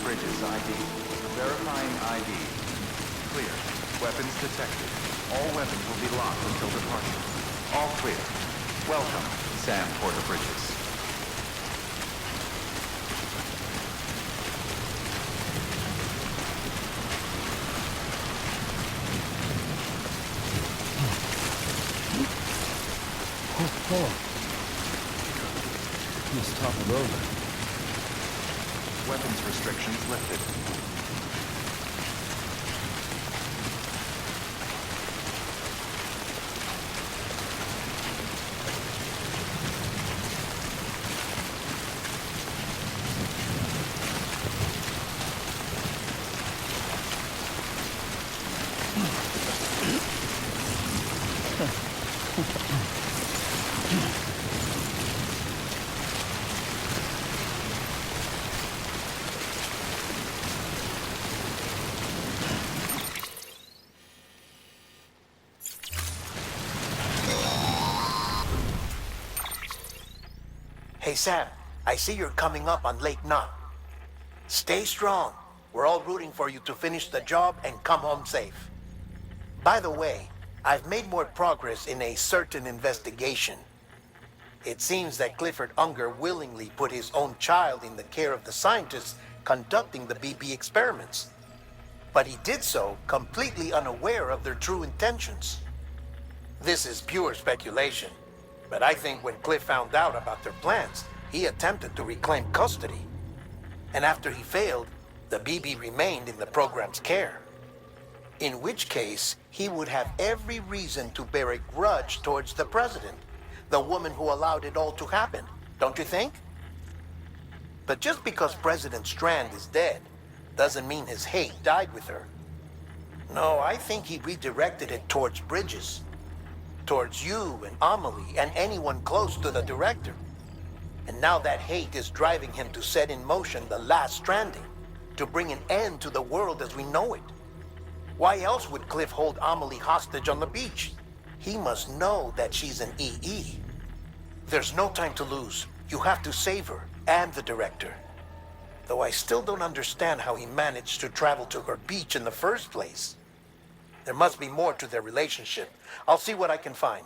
Bridges ID. Verifying ID. Clear. Weapons detected. All weapons will be locked until departure. All clear. Welcome, Sam Porter Bridges. Must toppled over. Weapons restrictions lifted. Hey Sam, I see you're coming up on Lake Knot. Stay strong. We're all rooting for you to finish the job and come home safe. By the way, I've made more progress in a certain investigation. It seems that Clifford Unger willingly put his own child in the care of the scientists conducting the BB experiments. But he did so completely unaware of their true intentions. This is pure speculation. But I think when Cliff found out about their plans, he attempted to reclaim custody. And after he failed, the BB remained in the program's care. In which case, he would have every reason to bear a grudge towards the president, the woman who allowed it all to happen, don't you think? But just because President Strand is dead, doesn't mean his hate died with her. No, I think he redirected it towards Bridges. Towards you and Amelie and anyone close to the director. And now that hate is driving him to set in motion the last stranding, to bring an end to the world as we know it. Why else would Cliff hold Amelie hostage on the beach? He must know that she's an EE. There's no time to lose. You have to save her and the director. Though I still don't understand how he managed to travel to her beach in the first place. There must be more to their relationship. I'll see what I can find.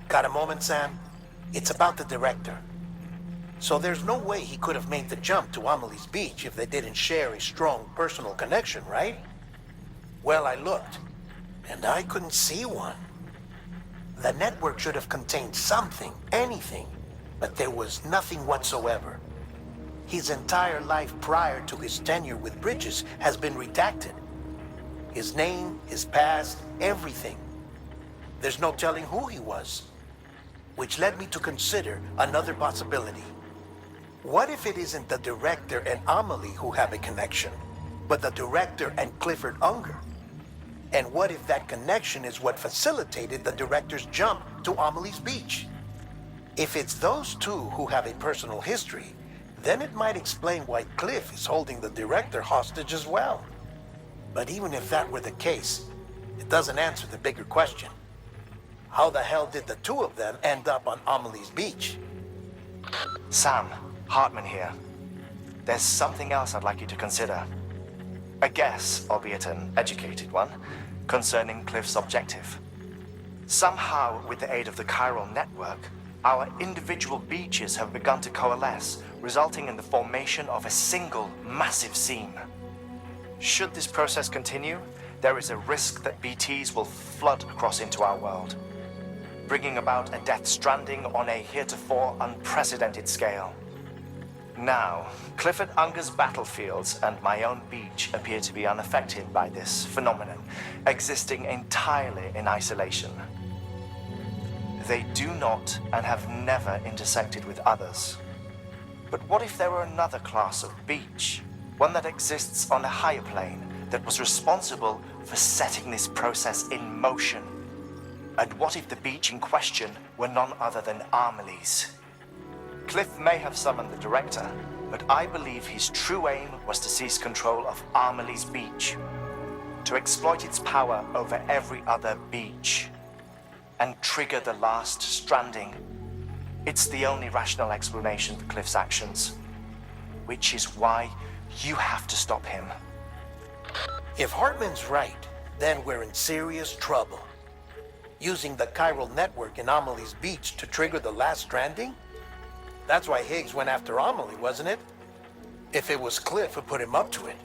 Got a moment, Sam? It's about the director. So there's no way he could have made the jump to Amelie's Beach if they didn't share a strong personal connection, right? Well, I looked, and I couldn't see one. The network should have contained something, anything, but there was nothing whatsoever. His entire life prior to his tenure with Bridges has been redacted. His name, his past, everything. There's no telling who he was. Which led me to consider another possibility. What if it isn't the director and Amelie who have a connection, but the director and Clifford Unger? And what if that connection is what facilitated the director's jump to Amelie's Beach? If it's those two who have a personal history, then it might explain why Cliff is holding the director hostage as well. But even if that were the case, it doesn't answer the bigger question. How the hell did the two of them end up on Amelie's Beach? Sam, Hartman here. There's something else I'd like you to consider. A guess, albeit an educated one, concerning Cliff's objective. Somehow, with the aid of the chiral network, our individual beaches have begun to coalesce, resulting in the formation of a single massive seam. Should this process continue, there is a risk that BTs will flood across into our world, bringing about a Death Stranding on a heretofore unprecedented scale. Now, Clifford Unger's battlefields and my own beach appear to be unaffected by this phenomenon, existing entirely in isolation. They do not and have never intersected with others. But what if there were another class of beach, one that exists on a higher plane, that was responsible for setting this process in motion? And what if the beach in question were none other than Amelie's? Cliff may have summoned the director, but I believe his true aim was to seize control of Amelie's Beach, to exploit its power over every other beach, and trigger the last stranding. It's the only rational explanation for Cliff's actions, which is why you have to stop him. If Hartman's right, then we're in serious trouble. Using the chiral network in Amelie's Beach to trigger the last stranding? That's why Higgs went after Amelie, wasn't it? If it was Cliff who put him up to it.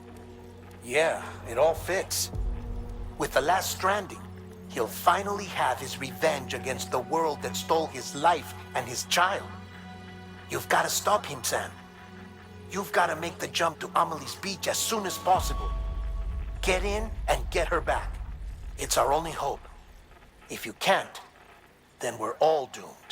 Yeah, it all fits. With the last Stranding, he'll finally have his revenge against the world that stole his life and his child. You've got to stop him, Sam. You've got to make the jump to Amelie's beach as soon as possible. Get in and get her back. It's our only hope. If you can't, then we're all doomed.